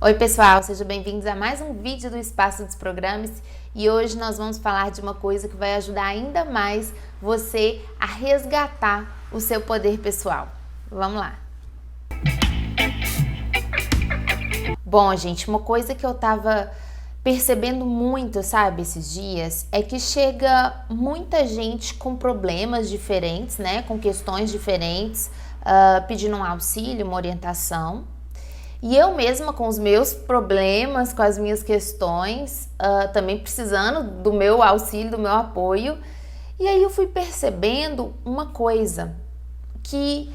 Oi pessoal, sejam bem-vindos a mais um vídeo do Espaço dos Programas e hoje nós vamos falar de uma coisa que vai ajudar ainda mais você a resgatar o seu poder pessoal. Vamos lá! Bom, gente, uma coisa que eu tava percebendo muito, sabe, esses dias, é que chega muita gente com problemas diferentes, né, com questões diferentes, pedindo um auxílio, uma orientação. E eu mesma com os meus problemas, com as minhas questões, também precisando do meu auxílio, do meu apoio. E aí eu fui percebendo uma coisa que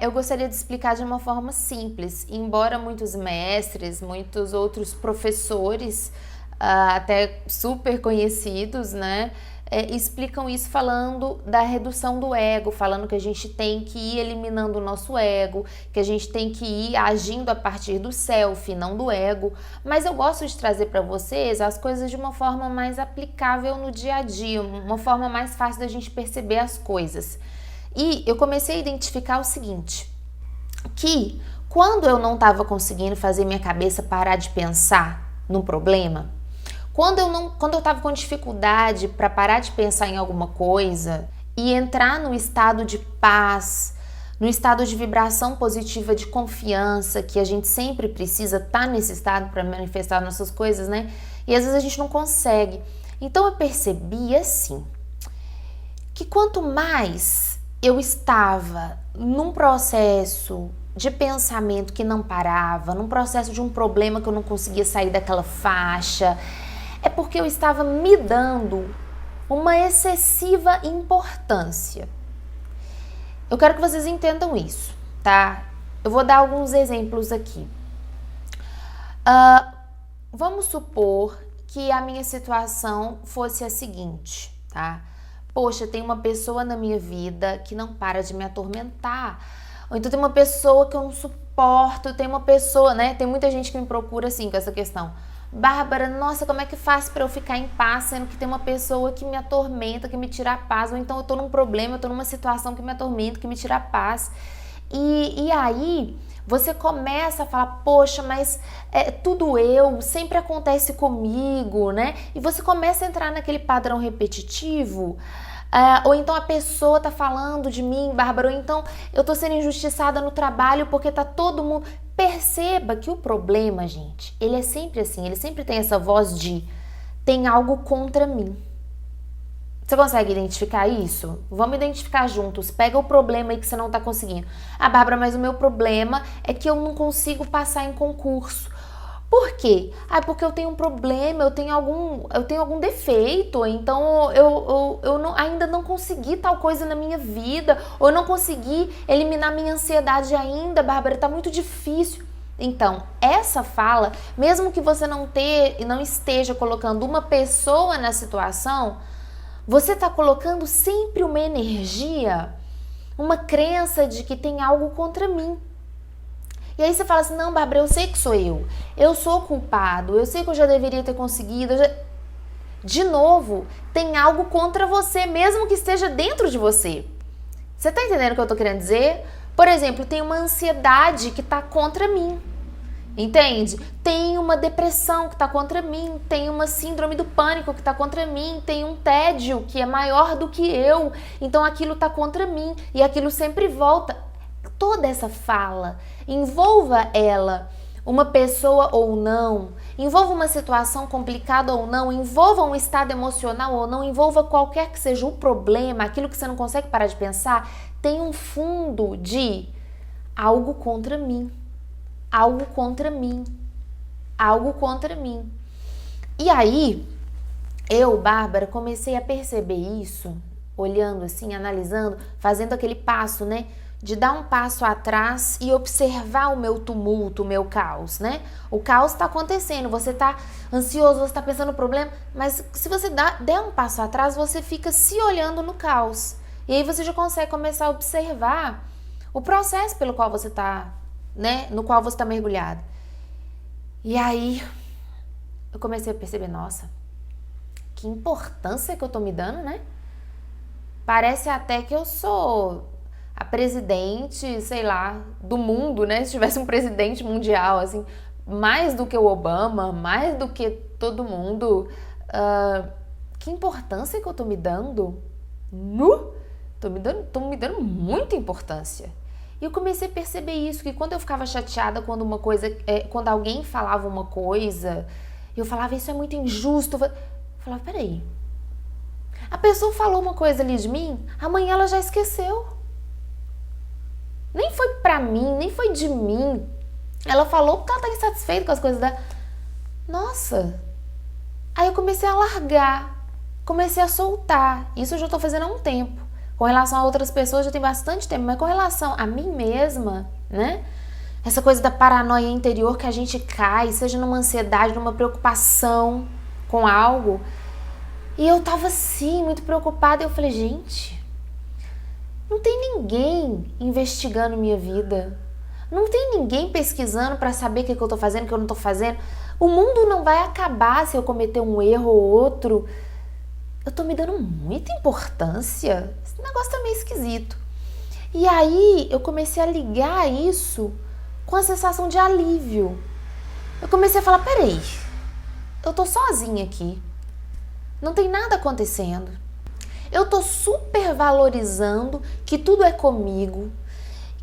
eu gostaria de explicar de uma forma simples. Embora muitos mestres, muitos outros professores, até super conhecidos, né, explicam isso falando da redução do ego, falando que a gente tem que ir eliminando o nosso ego, que a gente tem que ir agindo a partir do self, não do ego. Mas eu gosto de trazer para vocês as coisas de uma forma mais aplicável no dia a dia, uma forma mais fácil da gente perceber as coisas. E eu comecei a identificar o seguinte, que quando eu não estava conseguindo fazer minha cabeça parar de pensar no problema, quando eu estava com dificuldade para parar de pensar em alguma coisa e entrar no estado de paz, no estado de vibração positiva, de confiança, que a gente sempre precisa estar nesse estado para manifestar nossas coisas, né? E às vezes a gente não consegue. Então eu percebi assim, que quanto mais eu estava num processo de pensamento que não parava, num processo de um problema que eu não conseguia sair daquela faixa, é porque eu estava me dando uma excessiva importância. Eu quero que vocês entendam isso, tá? Eu vou dar alguns exemplos aqui. Vamos supor que a minha situação fosse a seguinte, tá? Poxa, tem uma pessoa na minha vida que não para de me atormentar. Ou então tem uma pessoa que eu não suporto, tem uma pessoa, né? Tem muita gente que me procura assim com essa questão. Bárbara, nossa, como é que faz para eu ficar em paz, sendo que tem uma pessoa que me atormenta, que me tira a paz, ou então eu tô num problema, eu tô numa situação que me atormenta, que me tira a paz. E aí você começa a falar, poxa, mas tudo sempre acontece comigo, né? E você começa a entrar naquele padrão repetitivo. Ou então a pessoa tá falando de mim, Bárbara, ou então eu tô sendo injustiçada no trabalho porque tá todo mundo... Perceba que o problema, gente, ele é sempre assim, ele sempre tem essa voz de tem algo contra mim. Você consegue identificar isso? Vamos identificar juntos. Pega o problema aí que você não tá conseguindo. Bárbara, mas o meu problema é que eu não consigo passar em concurso. Por quê? Porque eu tenho um problema, eu tenho algum defeito, então eu ainda não consegui tal coisa na minha vida, ou eu não consegui eliminar minha ansiedade ainda, Bárbara, tá muito difícil. Então, essa fala, mesmo que você não esteja colocando uma pessoa na situação, você tá colocando sempre uma energia, uma crença de que tem algo contra mim. E aí você fala assim, não, Bárbara, eu sei que sou eu sou culpado, eu sei que eu já deveria ter conseguido. De novo, tem algo contra você, mesmo que esteja dentro de você. Você tá entendendo o que eu tô querendo dizer? Por exemplo, tem uma ansiedade que tá contra mim, entende? Tem uma depressão que tá contra mim, tem uma síndrome do pânico que tá contra mim, tem um tédio que é maior do que eu, então aquilo tá contra mim e aquilo sempre volta. Toda essa fala, envolva ela, uma pessoa ou não, envolva uma situação complicada ou não, envolva um estado emocional ou não, envolva qualquer que seja o problema, aquilo que você não consegue parar de pensar, tem um fundo de algo contra mim, algo contra mim, algo contra mim. E aí, eu, Bárbara, comecei a perceber isso, olhando assim, analisando, fazendo aquele passo, né? De dar um passo atrás e observar o meu tumulto, o meu caos, né? O caos está acontecendo, você está ansioso, você está pensando no problema, mas se você der um passo atrás, você fica se olhando no caos. E aí você já consegue começar a observar o processo pelo qual você está, né? No qual você está mergulhado. E aí eu comecei a perceber, nossa, que importância que eu tô me dando, né? Parece até que eu sou a presidente, sei lá, do mundo, né? Se tivesse um presidente mundial, assim, mais do que o Obama, mais do que todo mundo. Que importância que eu tô me dando? Tô me dando muita importância. E eu comecei a perceber isso, que quando eu ficava chateada quando alguém falava uma coisa, eu falava, isso é muito injusto. Eu falava, peraí, a pessoa falou uma coisa ali de mim, amanhã ela já esqueceu. Nem foi pra mim, nem foi de mim. Ela falou porque ela tá insatisfeita com as coisas dela. Nossa! Aí eu comecei a largar, comecei a soltar. Isso eu já tô fazendo há um tempo. Com relação a outras pessoas já tem bastante tempo, mas com relação a mim mesma, né? Essa coisa da paranoia interior que a gente cai, seja numa ansiedade, numa preocupação com algo. E eu tava assim, muito preocupada. E eu falei, gente, não tem ninguém investigando minha vida. Não tem ninguém pesquisando para saber o que eu tô fazendo, o que eu não tô fazendo. O mundo não vai acabar se eu cometer um erro ou outro. Eu tô me dando muita importância. Esse negócio tá meio esquisito. E aí eu comecei a ligar isso com a sensação de alívio. Eu comecei a falar, peraí, eu tô sozinha aqui. Não tem nada acontecendo. Eu tô super valorizando que tudo é comigo,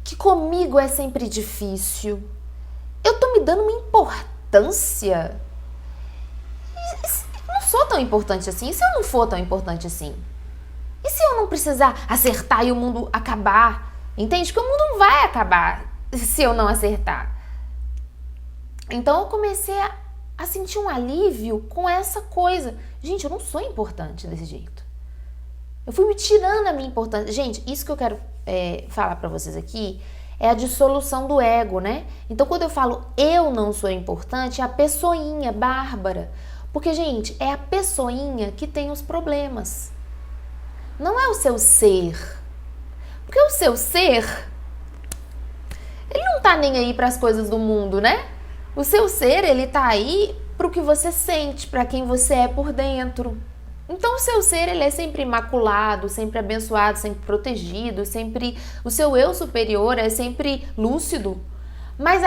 que comigo é sempre difícil. Eu tô me dando uma importância. Eu não sou tão importante assim. E se eu não for tão importante assim? E se eu não precisar acertar e o mundo acabar? Entende? Que o mundo não vai acabar se eu não acertar. Então eu comecei a sentir um alívio com essa coisa. Gente, eu não sou importante desse jeito. Eu fui me tirando a minha importância. Gente, isso que eu quero falar pra vocês aqui é a dissolução do ego, né? Então, quando eu falo eu não sou importante, é a pessoinha, Bárbara. Porque, gente, é a pessoinha que tem os problemas. Não é o seu ser. Porque o seu ser, ele não tá nem aí pras coisas do mundo, né? O seu ser, ele tá aí pro que você sente, pra quem você é por dentro. Então o seu ser, ele é sempre imaculado, sempre abençoado, sempre protegido, sempre o seu eu superior é sempre lúcido. Mas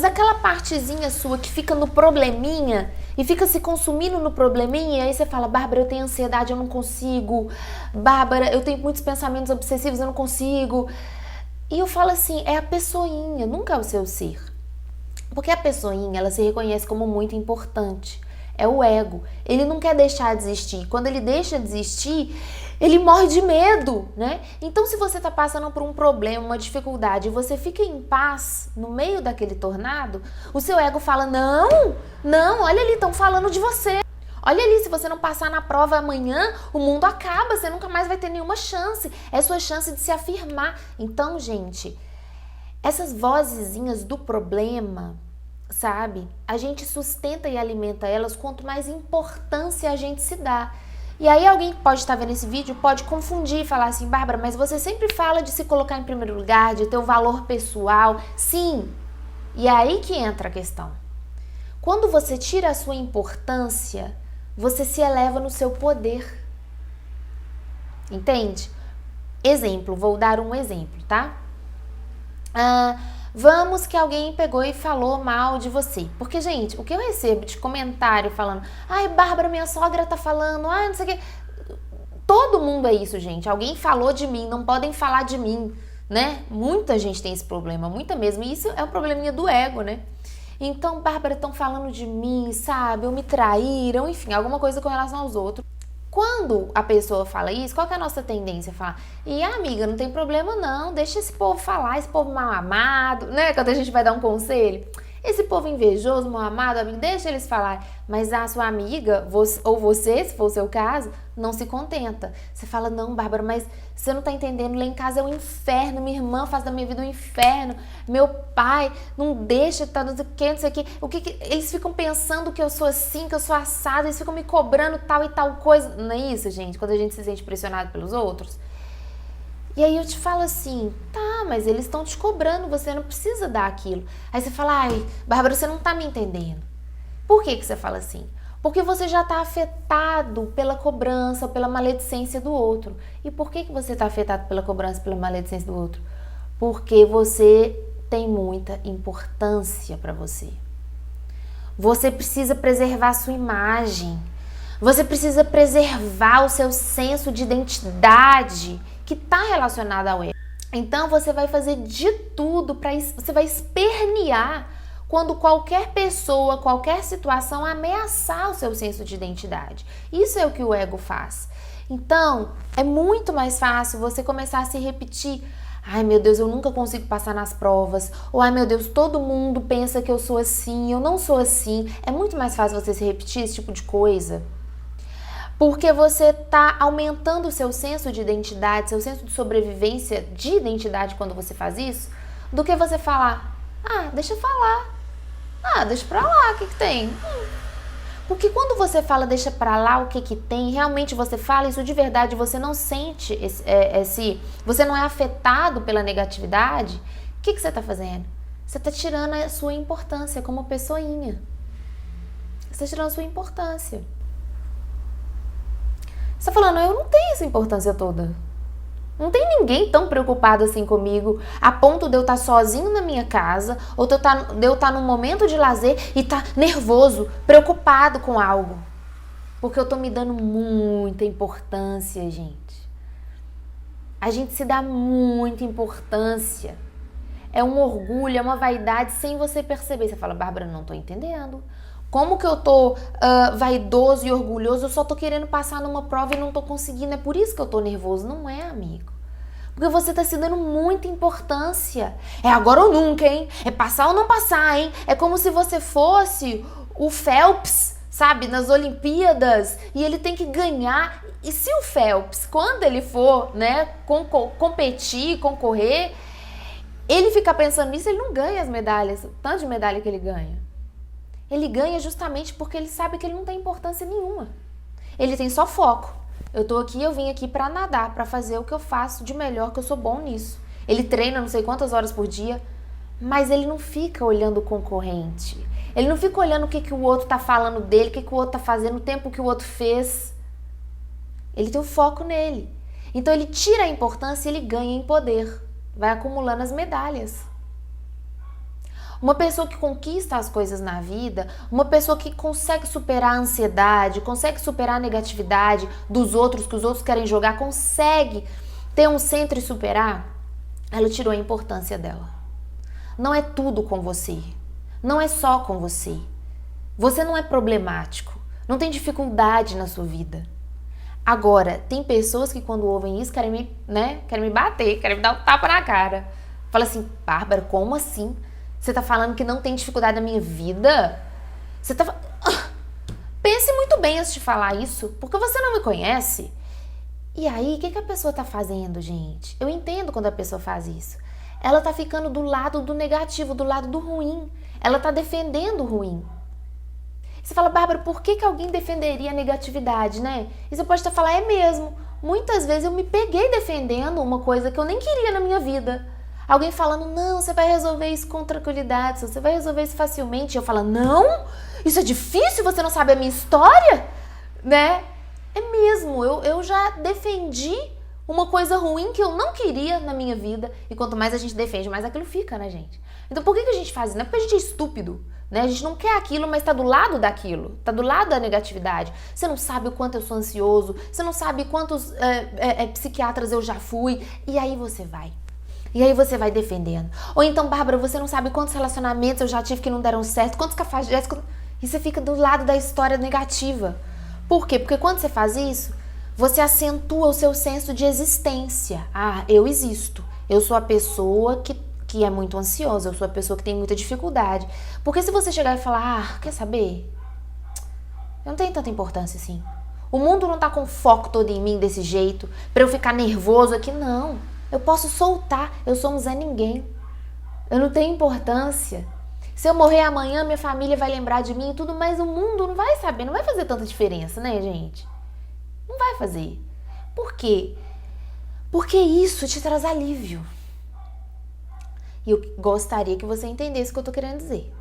aquela partezinha sua que fica no probleminha e fica se consumindo no probleminha, aí você fala, Bárbara, eu tenho ansiedade, eu não consigo. Bárbara, eu tenho muitos pensamentos obsessivos, eu não consigo. E eu falo assim, é a pessoinha, nunca é o seu ser. Porque a pessoinha, ela se reconhece como muito importante. É o ego. Ele não quer deixar de existir. Quando ele deixa de existir, ele morre de medo, né? Então, se você tá passando por um problema, uma dificuldade, e você fica em paz no meio daquele tornado, o seu ego fala, não, olha ali, estão falando de você. Olha ali, se você não passar na prova amanhã, o mundo acaba, você nunca mais vai ter nenhuma chance. É sua chance de se afirmar. Então, gente, essas vozezinhas do problema, sabe? A gente sustenta e alimenta elas quanto mais importância a gente se dá. E aí alguém que pode estar vendo esse vídeo pode confundir e falar assim, Bárbara, mas você sempre fala de se colocar em primeiro lugar, de ter o valor pessoal. Sim, e é aí que entra a questão. Quando você tira a sua importância, você se eleva no seu poder. Entende? Exemplo, vou dar um exemplo, tá? Vamos que alguém pegou e falou mal de você. Porque, gente, o que eu recebo de comentário falando, ai, Bárbara, minha sogra tá falando, não sei o quê. Todo mundo é isso, gente. Alguém falou de mim, não podem falar de mim, né? Muita gente tem esse problema, muita mesmo. E isso é um probleminha do ego, né? Então, Bárbara, estão falando de mim, sabe? Ou me traíram, enfim, alguma coisa com relação aos outros. Quando a pessoa fala isso, qual que é a nossa tendência? Falar, e amiga, não tem problema não, deixa esse povo falar, esse povo mal amado, né? Quando a gente vai dar um conselho, esse povo invejoso, mal amado, amigo, deixa eles falar. Mas a sua amiga, ou você, se for o seu caso, não se contenta. Você fala, não, Bárbara, mas você não tá entendendo, lá em casa é um inferno, minha irmã faz da minha vida um inferno, meu pai não deixa, tá, não sei o que, eles ficam pensando que eu sou assim, que eu sou assada, eles ficam me cobrando tal e tal coisa. Não é isso, gente? Quando a gente se sente pressionado pelos outros. E aí eu te falo assim, tá, mas eles estão te cobrando, você não precisa dar aquilo. Aí você fala, ai, Bárbara, você não tá me entendendo. Por que você fala assim? Porque você já tá afetado pela cobrança, pela maledicência do outro. E por que você tá afetado pela cobrança, pela maledicência do outro? Porque você tem muita importância para você. Você precisa preservar sua imagem. Você precisa preservar o seu senso de identidade que está relacionado ao ego. Então você vai fazer de tudo você vai espernear quando qualquer pessoa, qualquer situação ameaçar o seu senso de identidade. Isso é o que o ego faz. Então, é muito mais fácil você começar a se repetir: ai meu Deus, eu nunca consigo passar nas provas. Ou ai meu Deus, todo mundo pensa que eu sou assim, eu não sou assim. É muito mais fácil você se repetir esse tipo de coisa. Porque você está aumentando o seu senso de identidade, seu senso de sobrevivência de identidade quando você faz isso, do que você falar: ah, deixa eu falar. Ah, deixa pra lá, o que tem? Porque quando você fala deixa pra lá o que tem, realmente você fala isso de verdade, você não sente você não é afetado pela negatividade, o que você tá fazendo? Você tá tirando a sua importância como pessoinha. Você tá tirando a sua importância. Você tá falando: eu não tenho essa importância toda. Não tem ninguém tão preocupado assim comigo, a ponto de eu estar sozinho na minha casa, ou de eu estar num momento de lazer e estar nervoso, preocupado com algo. Porque eu tô me dando muita importância, gente. A gente se dá muita importância. É um orgulho, é uma vaidade sem você perceber. Você fala: Bárbara, não tô entendendo. Como que eu tô vaidoso e orgulhoso? Eu só tô querendo passar numa prova e não tô conseguindo. É por isso que eu tô nervoso. Não é, amigo. Porque você tá se dando muita importância. É agora ou nunca, hein? É passar ou não passar, hein? É como se você fosse o Phelps, sabe? Nas Olimpíadas. E ele tem que ganhar. E se o Phelps, quando ele for, né, competir, concorrer, ele ficar pensando nisso, ele não ganha as medalhas. O tanto de medalha que ele ganha. Ele ganha justamente porque ele sabe que ele não tem importância nenhuma. Ele tem só foco. Eu vim aqui pra nadar, pra fazer o que eu faço de melhor, que eu sou bom nisso. Ele treina não sei quantas horas por dia, mas ele não fica olhando o concorrente. Ele não fica olhando o que o outro tá falando dele, o que o outro tá fazendo, o tempo que o outro fez. Ele tem o foco nele. Então ele tira a importância e ele ganha em poder. Vai acumulando as medalhas. Uma pessoa que conquista as coisas na vida, uma pessoa que consegue superar a ansiedade, consegue superar a negatividade dos outros, que os outros querem jogar, consegue ter um centro e superar, ela tirou a importância dela. Não é tudo com você. Não é só com você. Você não é problemático. Não tem dificuldade na sua vida. Agora, tem pessoas que quando ouvem isso querem me bater, querem me dar um tapa na cara. Fala assim: Bárbara, como assim? Você tá falando que não tem dificuldade na minha vida? Você tá... Pense muito bem antes de falar isso, porque você não me conhece. E aí, o que a pessoa tá fazendo, gente? Eu entendo quando a pessoa faz isso. Ela tá ficando do lado do negativo, do lado do ruim. Ela tá defendendo o ruim. Você fala: Bárbara, por que alguém defenderia a negatividade, né? E você pode até falar: é mesmo. Muitas vezes eu me peguei defendendo uma coisa que eu nem queria na minha vida. Alguém falando: não, você vai resolver isso com tranquilidade, você vai resolver isso facilmente. E eu falo: não, isso é difícil, você não sabe a minha história, né? É mesmo, eu já defendi uma coisa ruim que eu não queria na minha vida. E quanto mais a gente defende, mais aquilo fica, né, gente? Então por que a gente faz isso? Não é porque a gente é estúpido, né? A gente não quer aquilo, mas tá do lado daquilo, tá do lado da negatividade. Você não sabe o quanto eu sou ansioso, você não sabe quantos psiquiatras eu já fui, e aí você vai. E aí você vai defendendo. Ou então: Bárbara, você não sabe quantos relacionamentos eu já tive que não deram certo, quantos cafajestes... E você fica do lado da história negativa. Por quê? Porque quando você faz isso, você acentua o seu senso de existência. Ah, eu existo. Eu sou a pessoa que é muito ansiosa, eu sou a pessoa que tem muita dificuldade. Porque se você chegar e falar: ah, quer saber? Eu não tenho tanta importância assim. O mundo não tá com foco todo em mim desse jeito, pra eu ficar nervoso aqui, não. Eu posso soltar, eu sou um Zé Ninguém. Eu não tenho importância. Se eu morrer amanhã, minha família vai lembrar de mim e tudo, mas o mundo não vai saber, não vai fazer tanta diferença, né, gente? Não vai fazer. Por quê? Porque isso te traz alívio. E eu gostaria que você entendesse o que eu tô querendo dizer.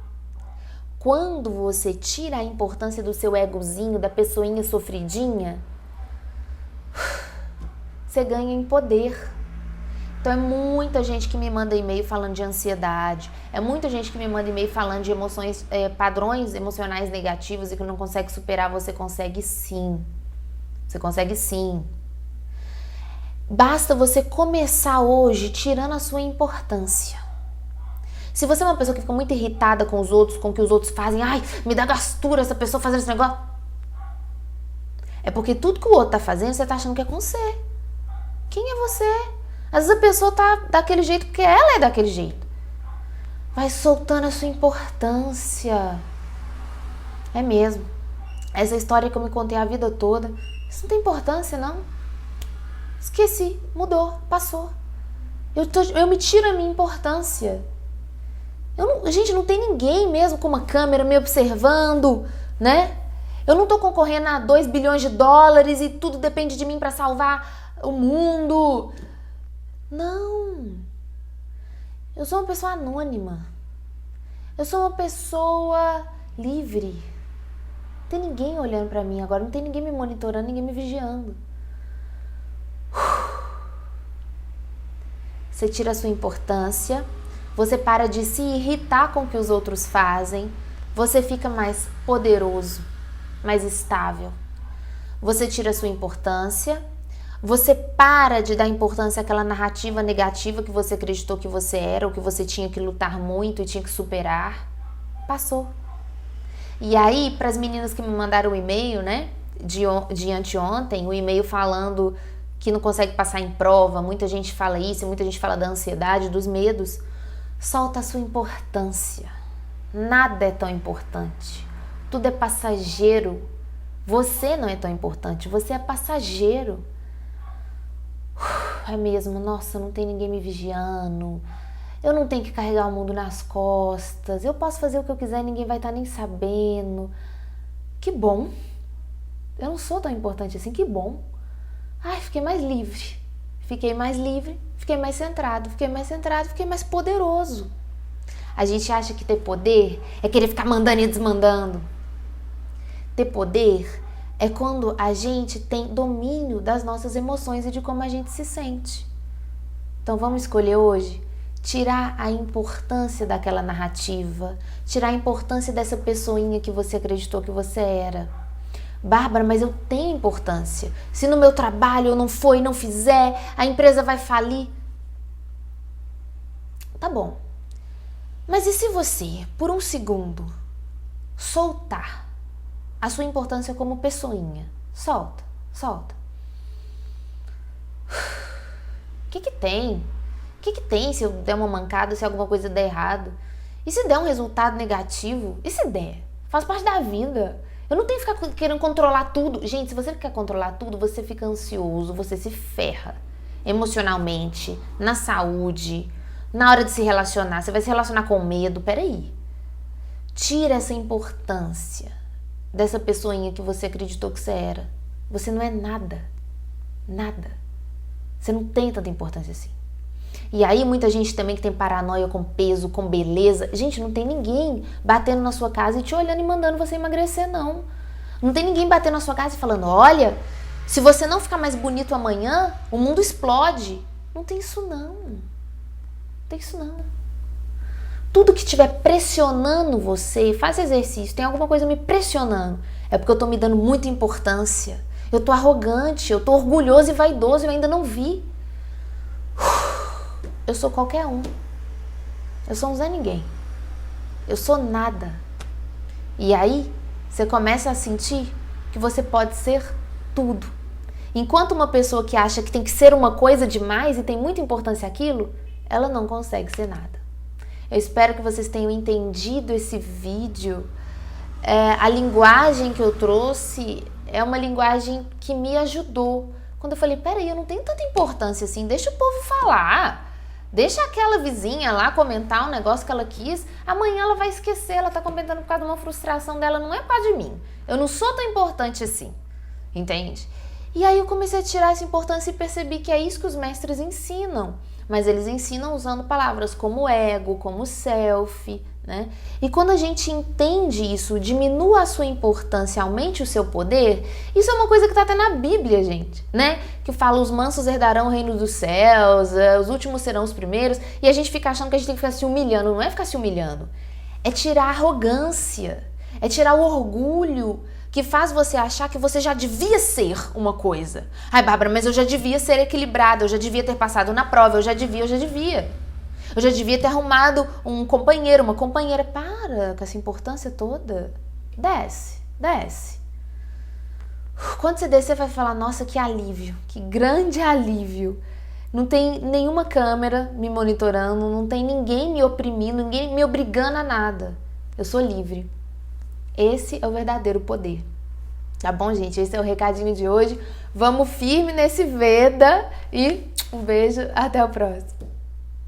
Quando você tira a importância do seu egozinho, da pessoinha sofridinha, você ganha em poder. Então é muita gente que me manda e-mail falando de ansiedade, é muita gente que me manda e-mail falando de emoções, padrões emocionais negativos e que não consegue superar. Você consegue sim. Você consegue sim. Basta você começar hoje tirando a sua importância. Se você é uma pessoa que fica muito irritada com os outros, com o que os outros fazem, ai, me dá gastura essa pessoa fazendo esse negócio. É porque tudo que o outro tá fazendo, você tá achando que é com você. Quem é você? Às vezes a pessoa tá daquele jeito porque ela é daquele jeito. Vai soltando a sua importância. É mesmo. Essa história que eu me contei a vida toda, isso não tem importância, não. Esqueci, mudou, passou. Eu me tiro a minha importância. Gente, não tem ninguém mesmo com uma câmera me observando, né? Eu não tô concorrendo a 2 bilhões de dólares e tudo depende de mim para salvar o mundo. Não. Eu sou uma pessoa anônima. Eu sou uma pessoa livre. Não tem ninguém olhando para mim agora, não tem ninguém me monitorando, ninguém me vigiando. Você tira a sua importância, você para de se irritar com o que os outros fazem, você fica mais poderoso, mais estável. Você tira a sua importância, você para de dar importância àquela narrativa negativa que você acreditou que você era, ou que você tinha que lutar muito e tinha que superar. Passou. E aí, para as meninas que me mandaram o e-mail, né, de anteontem, o e-mail falando que não consegue passar em prova, muita gente fala isso, muita gente fala da ansiedade, dos medos. Solta a sua importância. Nada é tão importante. Tudo é passageiro. Você não é tão importante, você é passageiro. É mesmo, nossa, não tem ninguém me vigiando. Eu não tenho que carregar o mundo nas costas. Eu posso fazer o que eu quiser e ninguém vai estar nem sabendo. Que bom. Eu não sou tão importante assim, que bom. Ai, fiquei mais livre. Fiquei mais livre, fiquei mais centrado, fiquei mais poderoso. A gente acha que ter poder é querer ficar mandando e desmandando. Ter poder é quando a gente tem domínio das nossas emoções e de como a gente se sente. Então vamos escolher hoje tirar a importância daquela narrativa, tirar a importância dessa pessoinha que você acreditou que você era. Bárbara, mas eu tenho importância. Se no meu trabalho eu não for e não fizer, a empresa vai falir. Tá bom. Mas e se você, por um segundo, soltar a sua importância como pessoinha? Solta, solta. O que tem? O que tem se eu der uma mancada, se alguma coisa der errado? E se der um resultado negativo? E se der? Faz parte da vida. Eu não tenho que ficar querendo controlar tudo. Gente, se você quer controlar tudo, você fica ansioso, você se ferra emocionalmente, na saúde, na hora de se relacionar. Você vai se relacionar com medo. Peraí. Tira essa importância dessa pessoinha que você acreditou que você era. Você não é nada. Nada. Você não tem tanta importância assim. E aí muita gente também que tem paranoia com peso, com beleza. Gente, não tem ninguém batendo na sua casa e te olhando e mandando você emagrecer, não. Não tem ninguém batendo na sua casa e falando, olha, se você não ficar mais bonito amanhã, o mundo explode. Não tem isso não. Não tem isso não. Tudo que estiver pressionando você, faz exercício, tem alguma coisa me pressionando. É porque eu tô me dando muita importância. Eu tô arrogante, eu tô orgulhoso e vaidoso e eu ainda não vi. Eu sou qualquer um. Eu sou um Zé Ninguém. Eu sou nada. E aí, você começa a sentir que você pode ser tudo. Enquanto uma pessoa que acha que tem que ser uma coisa demais e tem muita importância aquilo, ela não consegue ser nada. Eu espero que vocês tenham entendido esse vídeo. A linguagem que eu trouxe é uma linguagem que me ajudou. Quando eu falei, peraí, eu não tenho tanta importância assim, deixa o povo falar. Deixa aquela vizinha lá comentar um negócio que ela quis, amanhã ela vai esquecer, ela tá comentando por causa de uma frustração dela, não é por causa de mim. Eu não sou tão importante assim, entende? E aí eu comecei a tirar essa importância e percebi que é isso que os mestres ensinam. mas eles ensinam usando palavras como ego, como self, né? E quando a gente entende isso, diminua a sua importância, aumente o seu poder, isso é uma coisa que está até na Bíblia, gente, né? Que fala, os mansos herdarão o reino dos céus, os últimos serão os primeiros, e a gente fica achando que a gente tem que ficar se humilhando. Não é ficar se humilhando, é tirar a arrogância, é tirar o orgulho que faz você achar que você já devia ser uma coisa. Ai, Bárbara, mas eu já devia ser equilibrada, eu já devia ter passado na prova, eu já devia. Eu já devia ter arrumado um companheiro, uma companheira. Para com essa importância toda. Desce, desce. Quando você descer, vai falar, nossa, que alívio, que grande alívio. Não tem nenhuma câmera me monitorando, não tem ninguém me oprimindo, ninguém me obrigando a nada. Eu sou livre. Esse é o verdadeiro poder. Tá bom, gente? Esse é o recadinho de hoje. Vamos firme nesse Veda e um beijo, até o próximo.